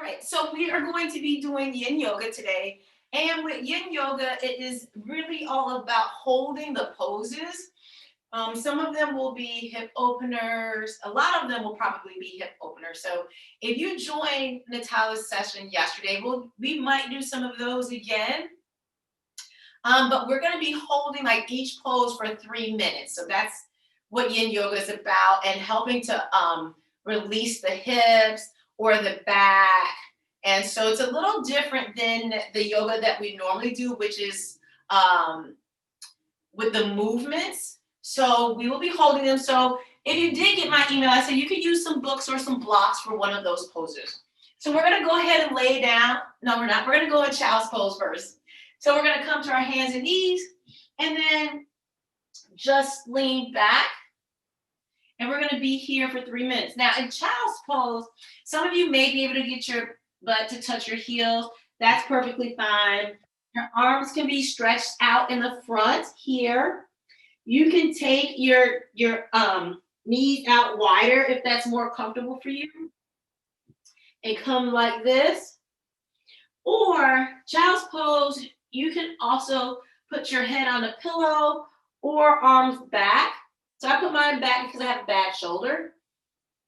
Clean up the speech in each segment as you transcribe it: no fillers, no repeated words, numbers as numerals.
right, so we are going to be doing yin yoga today. And with yin yoga, it is really all about holding the poses. Some of them will be hip openers. A lot of them will probably be hip openers. So if you joined Natalia's session yesterday, we might do some of those again. But we're going to be holding like each pose for 3 minutes. So that's what yin yoga is about, and helping to release the hips or the back. And so it's a little different than the yoga that we normally do, which is with the movements. So we will be holding them. So if you did get my email, I said you could use some books or some blocks for one of those poses. So we're going to go ahead and lay down. No, we're not. We're going to go in child's pose first. So we're going to come to our hands and knees, and then just lean back. And we're going to be here for 3 minutes. Now, in child's pose, some of you may be able to get your butt to touch your heels. That's perfectly fine. Your arms can be stretched out in the front here. You can take your knees out wider if that's more comfortable for you, and come like this. Or child's pose, you can also put your head on a pillow or arms back. So I put mine back because I have a bad shoulder.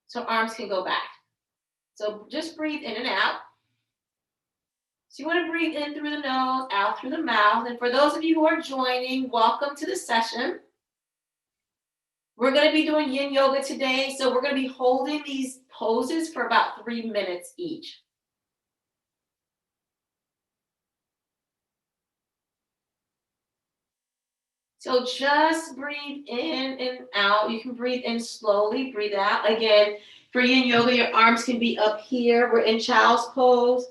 So arms can go back. So just breathe in and out. So you want to breathe in through the nose, out through the mouth. And for those of you who are joining, welcome to the session. We're going to be doing yin yoga today. So we're going to be holding these poses for about 3 minutes each. So just breathe in and out. You can breathe in slowly, breathe out. Again, for yin yoga, your arms can be up here. We're in child's pose.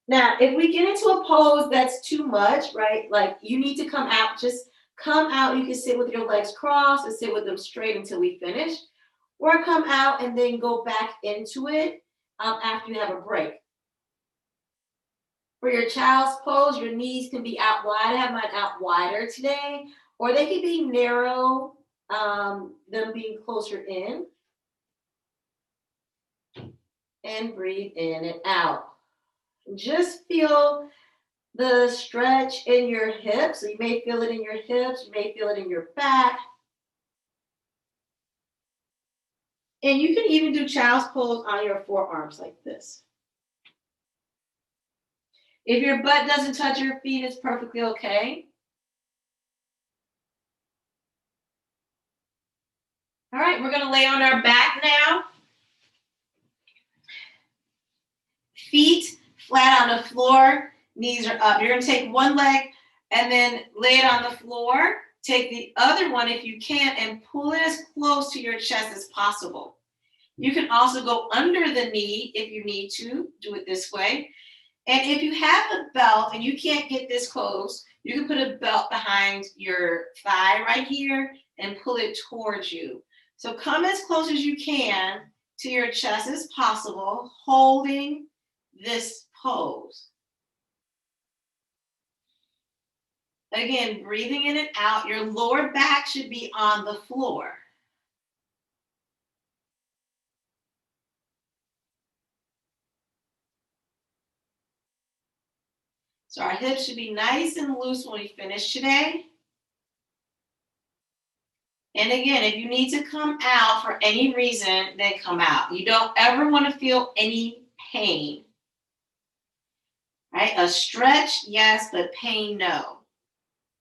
Now, if we get into a pose that's too much, right? Like you need to come out, just come out. You can sit with your legs crossed and sit with them straight until we finish. Or come out and then go back into it after you have a break. For your child's pose, your knees can be out wide. I have mine out wider today, or they can be narrow, them being closer in. And breathe in and out. Just feel the stretch in your hips. So you may feel it in your hips, you may feel it in your back. And you can even do child's pose on your forearms like this. If your butt doesn't touch your feet, it's perfectly okay. All right, we're going to lay on our back now. Feet flat on the floor, knees are up. You're going to take one leg and then lay it on the floor. Take the other one if you can and pull it as close to your chest as possible. You can also go under the knee if you need to. Do it this way. And if you have a belt and you can't get this close, you can put a belt behind your thigh right here and pull it towards you. So come as close as you can to your chest as possible, holding this pose. Again, breathing in and out. Your lower back should be on the floor. So our hips should be nice and loose when we finish today. And again, if you need to come out for any reason, then come out. You don't ever want to feel any pain. Right? A stretch, yes, but pain, no.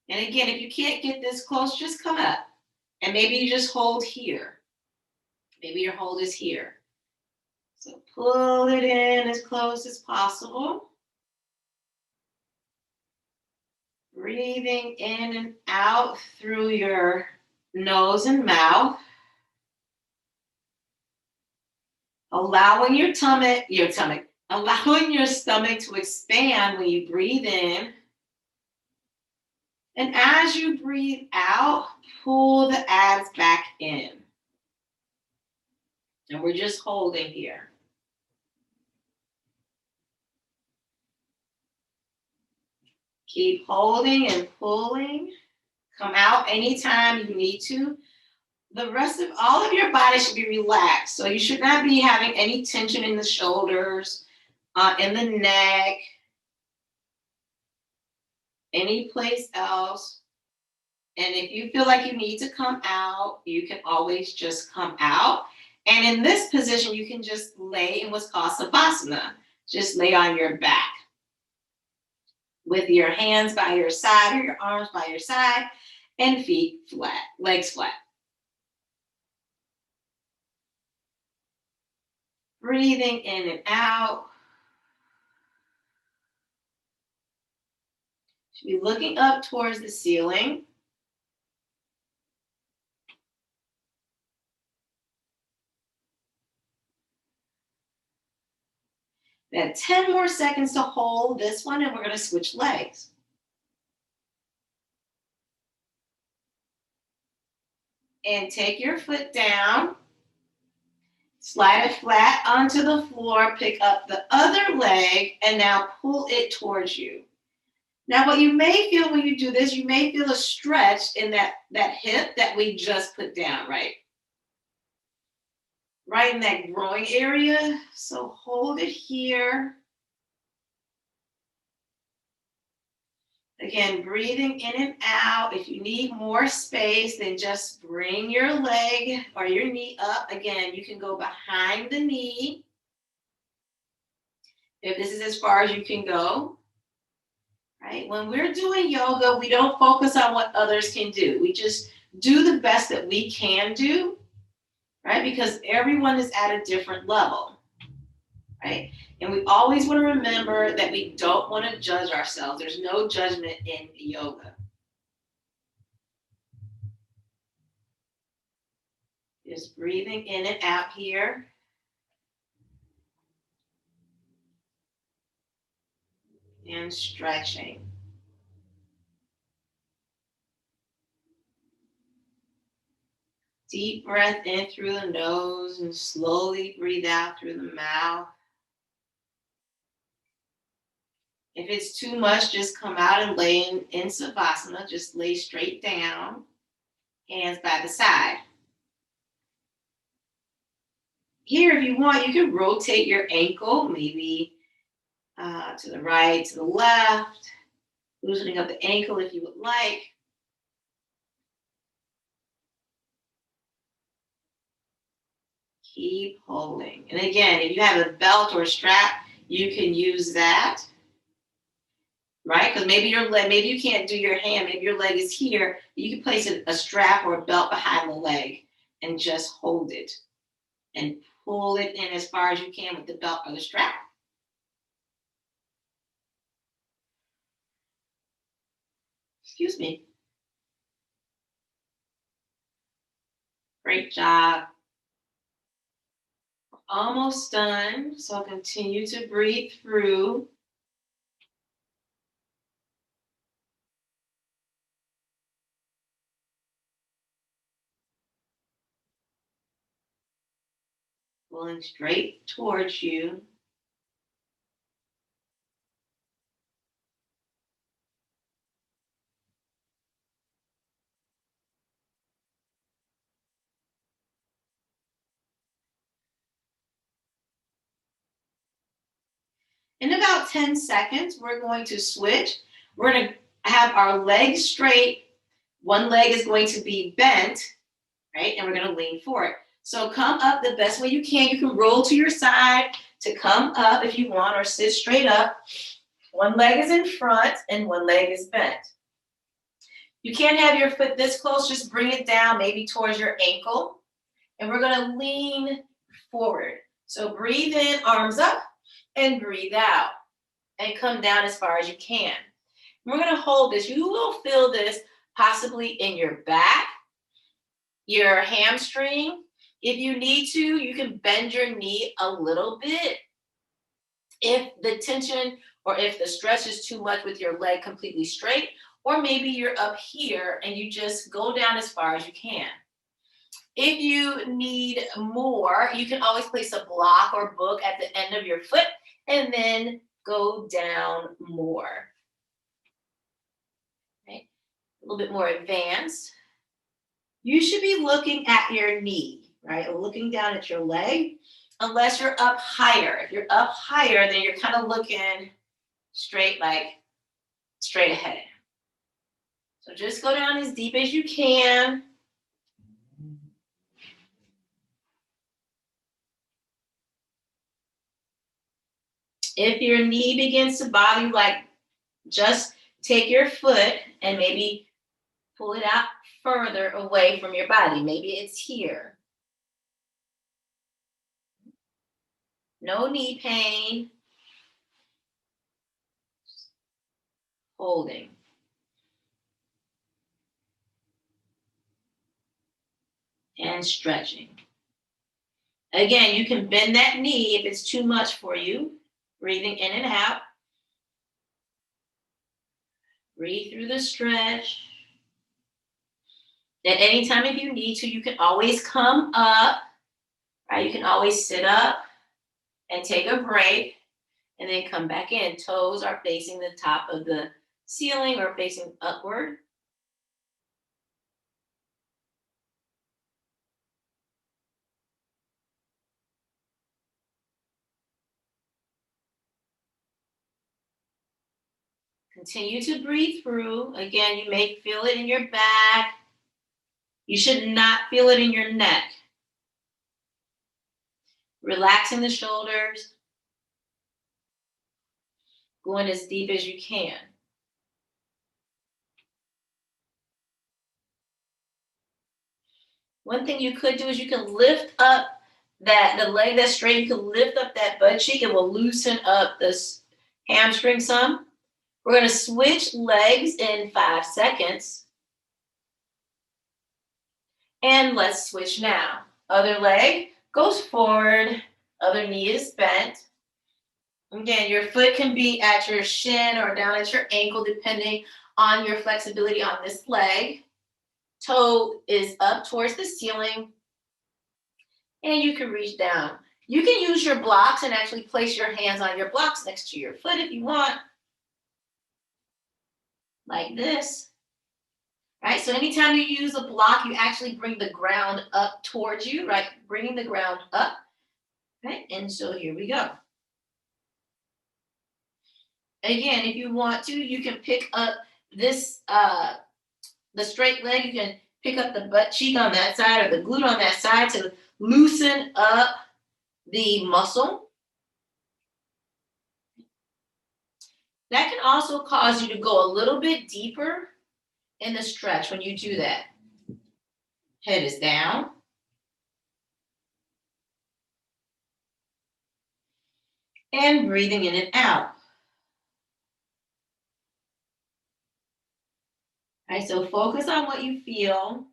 And again, if you can't get this close, just come up. And maybe you just hold here. Maybe your hold is here. So pull it in as close as possible. Breathing in and out through your nose and mouth. Allowing allowing your stomach to expand when you breathe in. And as you breathe out, pull the abs back in. And we're just holding here. Keep holding and pulling. Come out anytime you need to. The rest of all of your body should be relaxed. So you should not be having any tension in the shoulders. in the neck, any place else. And if you feel like you need to come out, you can always just come out. And in this position, you can just lay in what's called Sapasana. Just lay on your back with your hands by your side or your arms by your side and feet flat, legs flat. Breathing in and out. Should be looking up towards the ceiling. Then 10 more seconds to hold this one, and we're going to switch legs. And take your foot down, slide it flat onto the floor, pick up the other leg, and now pull it towards you. Now, what you may feel when you do this, you may feel a stretch in that hip that we just put down, right? Right in that groin area. So hold it here. Again, breathing in and out. If you need more space, then just bring your leg or your knee up. Again, you can go behind the knee. If this is as far as you can go. Right? When we're doing yoga, we don't focus on what others can do. We just do the best that we can do, right? Because everyone is at a different level, right? And we always want to remember that we don't want to judge ourselves. There's no judgment in yoga. Just breathing in and out here. And stretching. Deep breath in through the nose and slowly breathe out through the mouth. If it's too much, just come out and lay in Savasana. Just lay straight down, hands by the side. Here, if you want, you can rotate your ankle, maybe to the right, to the left, loosening up the ankle if you would like. Keep holding. And again, if you have a belt or a strap, you can use that. Right? Because maybe your leg, maybe you can't do your hand, maybe your leg is here. You can place a strap or a belt behind the leg and just hold it and pull it in as far as you can with the belt or the strap. Excuse me. Great job. Almost done. So continue to breathe through. Pulling straight towards you. In about 10 seconds, we're going to switch. We're going to have our legs straight. One leg is going to be bent, right? And we're going to lean forward. So come up the best way you can. You can roll to your side to come up if you want, or sit straight up. One leg is in front and one leg is bent. You can't have your foot this close. Just bring it down maybe towards your ankle. And we're going to lean forward. So breathe in, arms up, and breathe out. And come down as far as you can. We're going to hold this. You will feel this possibly in your back, your hamstring. If you need to, you can bend your knee a little bit. If the tension or if the stretch is too much with your leg completely straight, or maybe you're up here and you just go down as far as you can. If you need more, you can always place a block or book at the end of your foot and then go down more. Okay. A little bit more advanced. You should be looking at your knee, right? Or looking down at your leg. unless you're up higher. If you're up higher, then you're kind of looking straight, like straight ahead. So just go down as deep as you can. If your knee begins to bother you, like just take your foot and maybe pull it out further away from your body. Maybe it's here. No knee pain. Holding. And stretching. Again, you can bend that knee if it's too much for you. Breathing in and out. Breathe through the stretch. At any time if you need to, you can always come up. Right? You can always sit up and take a break and then come back in. Toes are facing the top of the ceiling or facing upward. Continue to breathe through. Again, you may feel it in your back. You should not feel it in your neck. Relaxing the shoulders. Going as deep as you can. One thing you could do is you can lift up the leg that's straight. You can lift up that butt cheek. It will loosen up this hamstring some. We're going to switch legs in 5 seconds. And let's switch now. Other leg goes forward. Other knee is bent. Again, your foot can be at your shin or down at your ankle, depending on your flexibility on this leg. Toe is up towards the ceiling. And you can reach down. You can use your blocks and actually place your hands on your blocks next to your foot if you want. Like this. Right? So anytime you use a block, you actually bring the ground up towards you, right? Bringing the ground up. Right? And so here we go. Again, if you want to, you can pick up this, the straight leg. You can pick up the butt cheek on that side or the glute on that side to loosen up the muscle. That can also cause you to go a little bit deeper in the stretch when you do that. Head is down. And breathing in and out. All right, so focus on what you feel.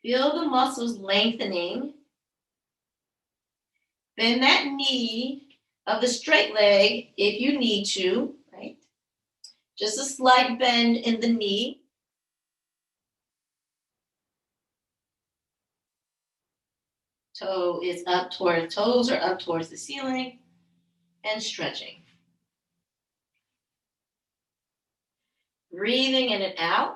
Feel the muscles lengthening. Bend that knee of the straight leg if you need to, right? Just a slight bend in the knee. Toes are up towards the ceiling and stretching. Breathing in and out.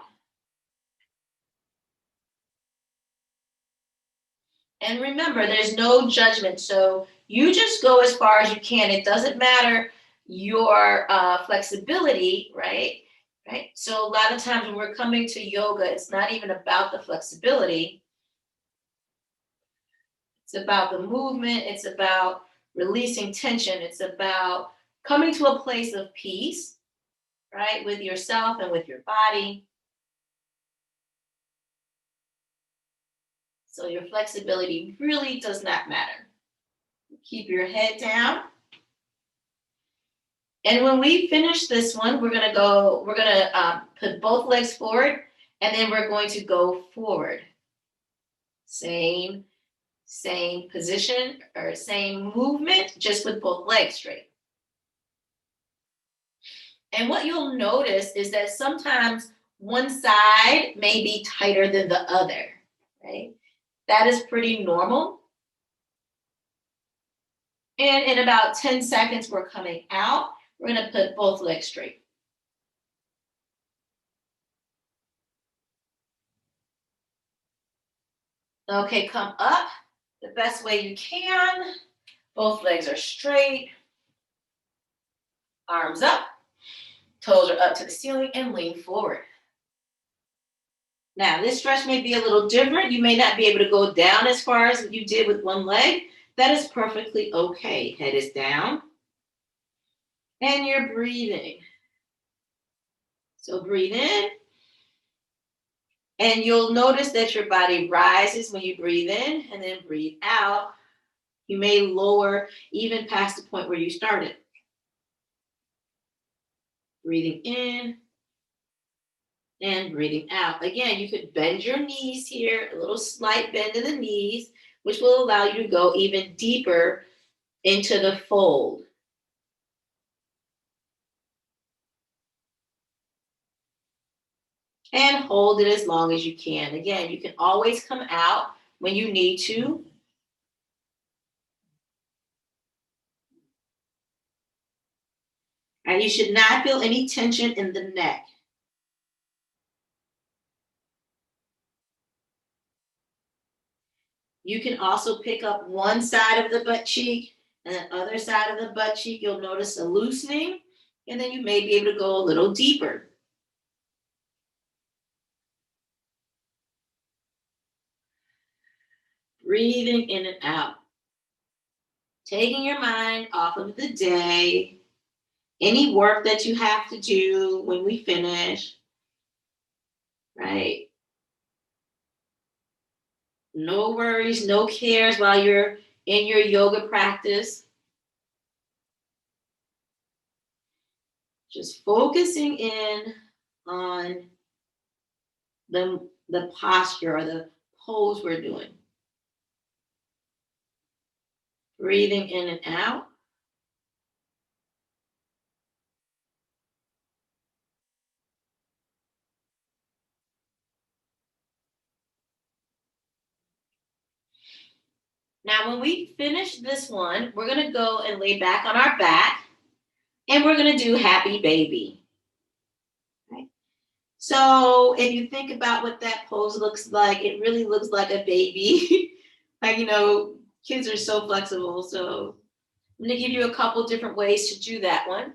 And remember, there's no judgment. So you just go as far as you can. It doesn't matter your flexibility, right? Right. So a lot of times when we're coming to yoga, it's not even about the flexibility. It's about the movement. It's about releasing tension. It's about coming to a place of peace, right? With yourself and with your body. So your flexibility really does not matter. Keep your head down. And when we finish this one, we're gonna put both legs forward, and then we're going to go forward. Same position or same movement, just with both legs straight. And what you'll notice is that sometimes one side may be tighter than the other, right? That is pretty normal. And in about 10 seconds, we're coming out. We're going to put both legs straight. Okay, come up. the best way you can. Both legs are straight. Arms up. Toes are up to the ceiling and lean forward. Now, this stretch may be a little different. You may not be able to go down as far as you did with one leg. That is perfectly okay. Head is down. And you're breathing. So breathe in. And you'll notice that your body rises when you breathe in and then breathe out. You may lower even past the point where you started. Breathing in and breathing out. Again, you could bend your knees here, a little slight bend in the knees, which will allow you to go even deeper into the fold. And hold it as long as you can. Again, you can always come out when you need to. And you should not feel any tension in the neck. You can also pick up one side of the butt cheek and the other side of the butt cheek. You'll notice a loosening, and then you may be able to go a little deeper. Breathing in and out. Taking your mind off of the day, any work that you have to do when we finish, right? No worries, no cares while you're in your yoga practice. Just focusing in on the posture or the pose we're doing. Breathing in and out. Now, when we finish this one, we're going to go and lay back on our back, and we're going to do happy baby. Right? So if you think about what that pose looks like, it really looks like a baby. Like, kids are so flexible. So I'm going to give you a couple different ways to do that one.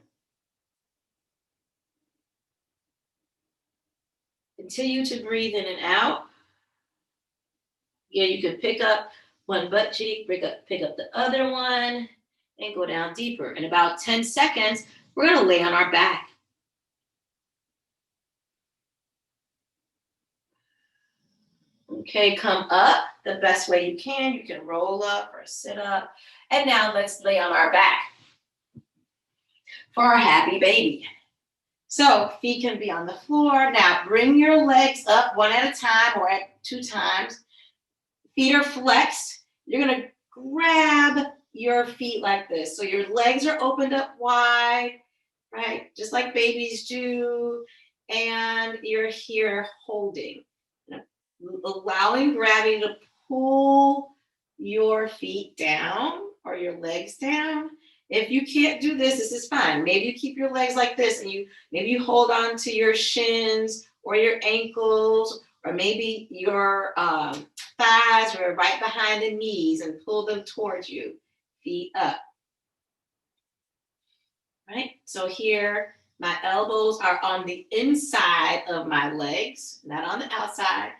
Continue to breathe in and out. Yeah, you can pick up one butt cheek, pick up the other one, and go down deeper. In about 10 seconds, we're going to lay on our back. Okay, come up the best way you can. You can roll up or sit up. And now let's lay on our back for our happy baby. So feet can be on the floor. Now bring your legs up one at a time or at 2 times. Feet are flexed. You're going to grab your feet like this. So your legs are opened up wide, right? Just like babies do. And you're here holding. Allowing gravity to pull your feet down or your legs down. If you can't do this, this is fine. Maybe you keep your legs like this and maybe you hold on to your shins or your ankles, or maybe your thighs are right behind the knees and pull them towards you. Feet up. Right? So here, my elbows are on the inside of my legs, not on the outside,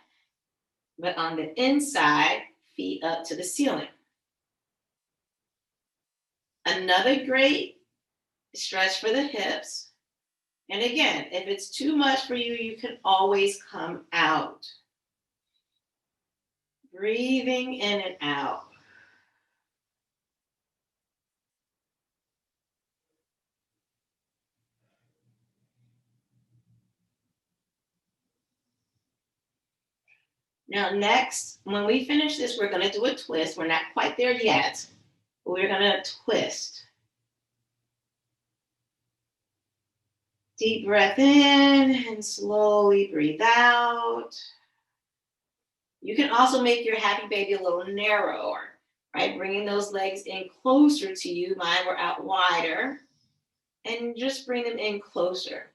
but on the inside, feet up to the ceiling. Another great stretch for the hips. And again, if it's too much for you, you can always come out. Breathing in and out. Now next, when we finish this, we're going to do a twist. We're not quite there yet, but we're going to twist. Deep breath in and slowly breathe out. You can also make your happy baby a little narrower, right? Bringing those legs in closer to you. Mine were out wider. And just bring them in closer.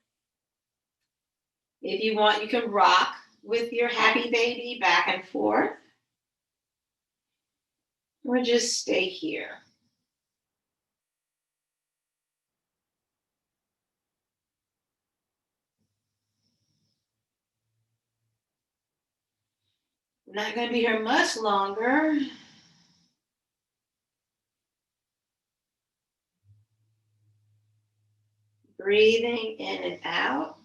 If you want, you can rock with your happy baby back and forth. Or just stay here. We're not going to be here much longer. Breathing in and out.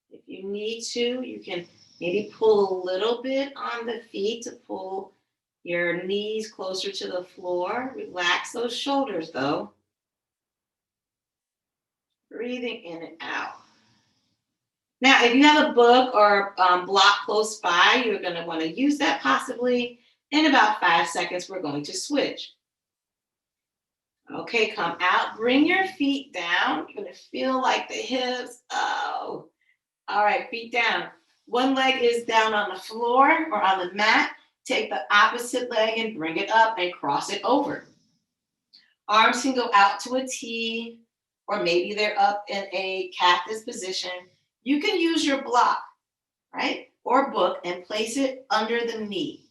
If you need to, you can maybe pull a little bit on the feet to pull your knees closer to the floor. Relax those shoulders though. Breathing in and out. Now, if you have a book or block close by, you're going to want to use that possibly. In about 5 seconds, we're going to switch. Okay, come out. Bring your feet down. You're going to feel like the hips. Oh, all right, feet down. One leg is down on the floor or on the mat. Take the opposite leg and bring it up and cross it over. Arms can go out to a T, or maybe they're up in a cactus position. You can use your block, right, or book and place it under the knee,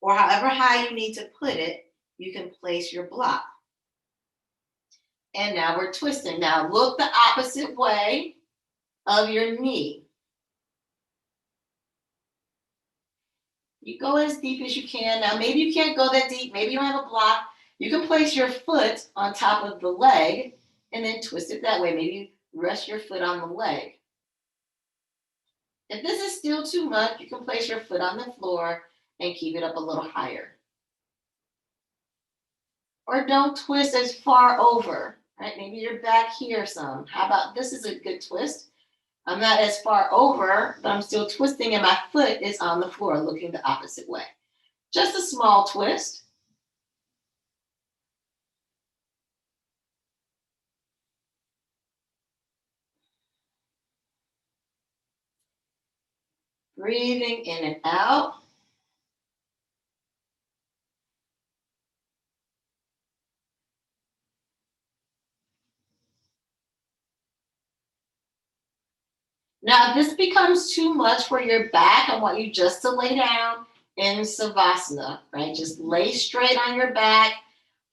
or however high you need to put it, you can place your block. And now we're twisting. Now look the opposite way of your knee. You go as deep as you can. Now maybe you can't go that deep. Maybe you don't have a block. You can place your foot on top of the leg and then twist it that way. Maybe rest your foot on the leg. If this is still too much, you can place your foot on the floor and keep it up a little higher. Or don't twist as far over, right? Maybe you're back here some. How about this is a good twist? I'm not as far over, but I'm still twisting and my foot is on the floor looking the opposite way. Just a small twist. Breathing in and out. Now, if this becomes too much for your back, I want you just to lay down in Savasana, right? Just lay straight on your back,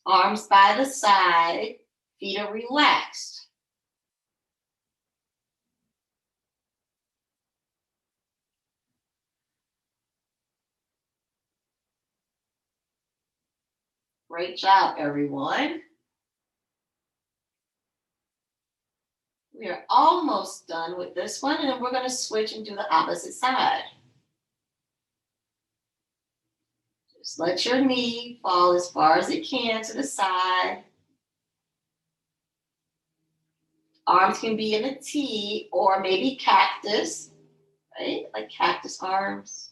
arms by the side, feet are relaxed. Great job, everyone. We are almost done with this one, and then we're going to switch and do the opposite side. Just let your knee fall as far as it can to the side. Arms can be in a T or maybe cactus, right? Like cactus arms.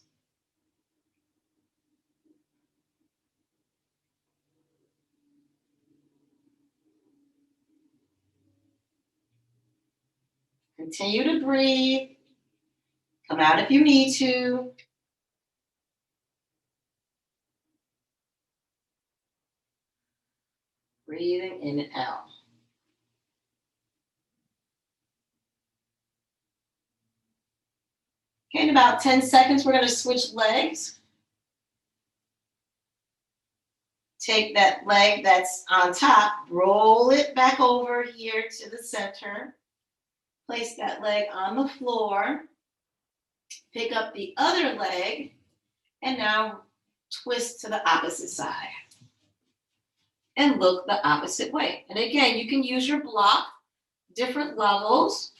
Continue to breathe. Come out if you need to. Breathing in and out. Okay, in about 10 seconds, we're going to switch legs. Take that leg that's on top, roll it back over here to the center. Place that leg on the floor. Pick up the other leg, and now twist to the opposite side. And look the opposite way. And again, you can use your block, different levels,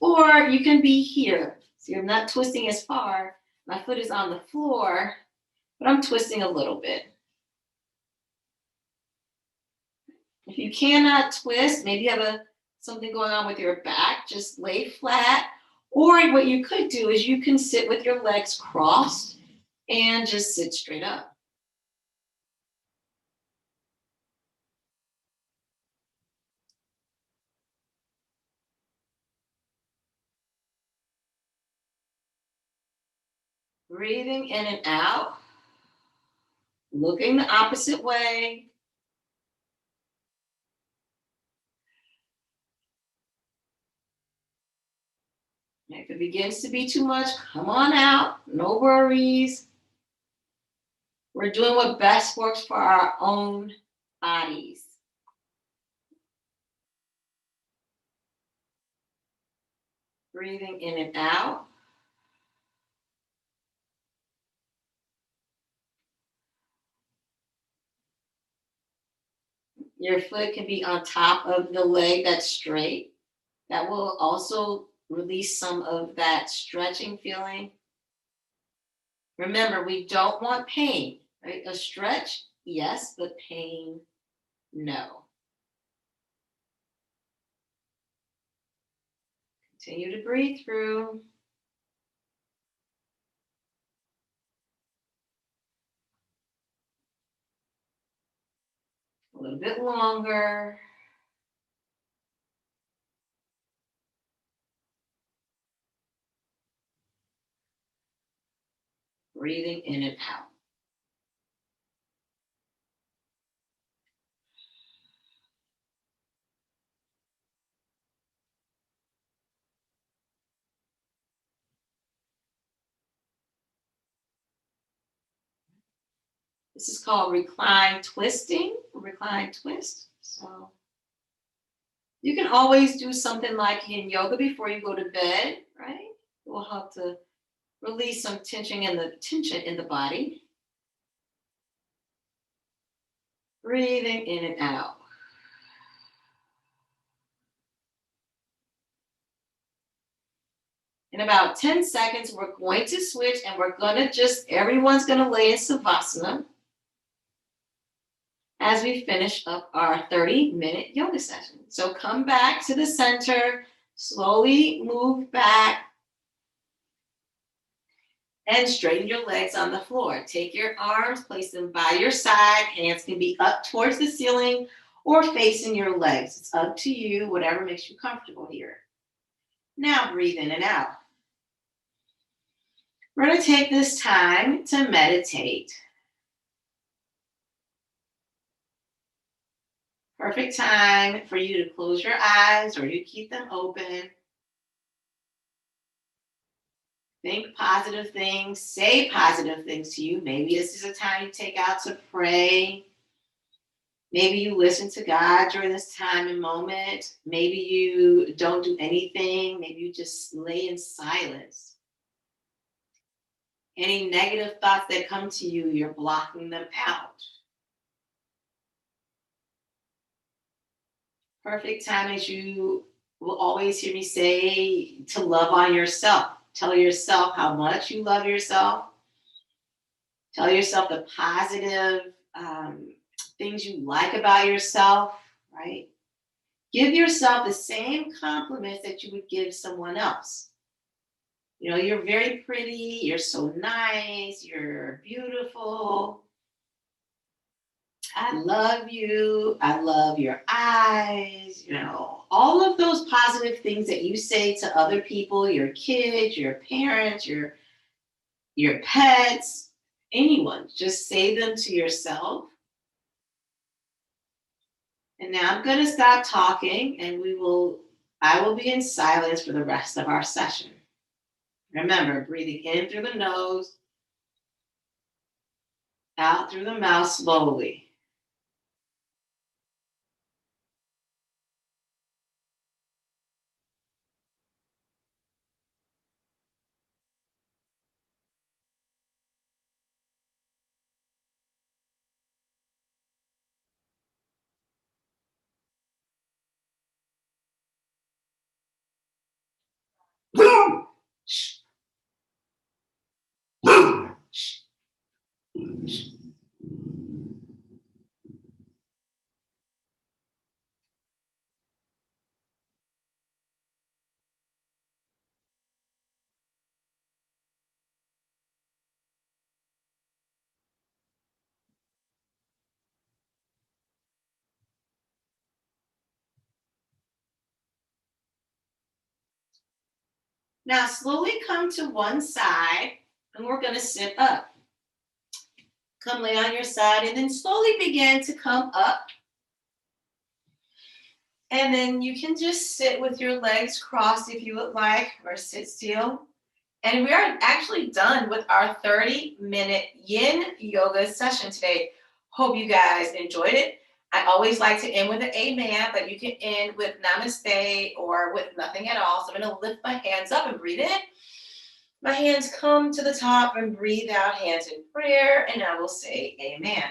or you can be here. See, I'm not twisting as far. My foot is on the floor, but I'm twisting a little bit. If you cannot twist, maybe you have something going on with your back, just lay flat. Or what you could do is you can sit with your legs crossed and just sit straight up. Breathing in and out. Looking the opposite way. If it begins to be too much, come on out. No worries. We're doing what best works for our own bodies. Breathing in and out. Your foot can be on top of the leg that's straight. That will also release some of that stretching feeling. Remember, we don't want pain, right? A stretch, yes, but pain, no. Continue to breathe through. A little bit longer. Breathing in and out. This is called recline twisting, recline twist. So you can always do something like in yoga before you go to bed, right? It will help to release some tension in the body. Breathing in and out. In about 10 seconds, we're going to switch and we're going to everyone's going to lay in Savasana as we finish up our 30-minute yoga session. So come back to the center, slowly move back, and straighten your legs on the floor. Take your arms, place them by your side. Hands can be up towards the ceiling or facing your legs. It's up to you, whatever makes you comfortable here. Now breathe in and out. We're going to take this time to meditate. Perfect time for you to close your eyes or you keep them open. Think positive things, say positive things to you. Maybe this is a time you take out to pray. Maybe you listen to God during this time and moment. Maybe you don't do anything. Maybe you just lay in silence. Any negative thoughts that come to you, you're blocking them out. Perfect time, as you will always hear me say, to love on yourself. Tell yourself how much you love yourself. Tell yourself the positive things you like about yourself, right? Give yourself the same compliments that you would give someone else. You know, you're very pretty, you're so nice, you're beautiful. I love you. I love your eyes. You know, all of those positive things that you say to other people, your kids, your parents, your pets, anyone, just say them to yourself. And now I'm going to stop talking and I will be in silence for the rest of our session. Remember, breathing in through the nose, out through the mouth slowly. Now slowly come to one side and we're going to sit up. Come lay on your side and then slowly begin to come up. And then you can just sit with your legs crossed if you would like, or sit still. And we are actually done with our 30-minute yin yoga session today. Hope you guys enjoyed it. I always like to end with an amen, but you can end with namaste or with nothing at all. So I'm going to lift my hands up and breathe in. My hands come to the top and breathe out, hands in prayer, and I will say amen.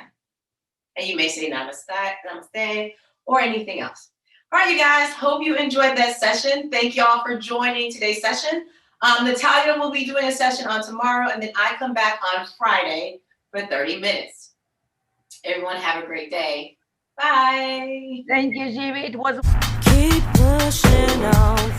And you may say namaste, or anything else. All right, you guys, hope you enjoyed that session. Thank y'all for joining today's session. Natalia will be doing a session on tomorrow, and then I come back on Friday for 30 minutes. Everyone have a great day. Bye. Thank you, Jimmy. It was Keep pushing on.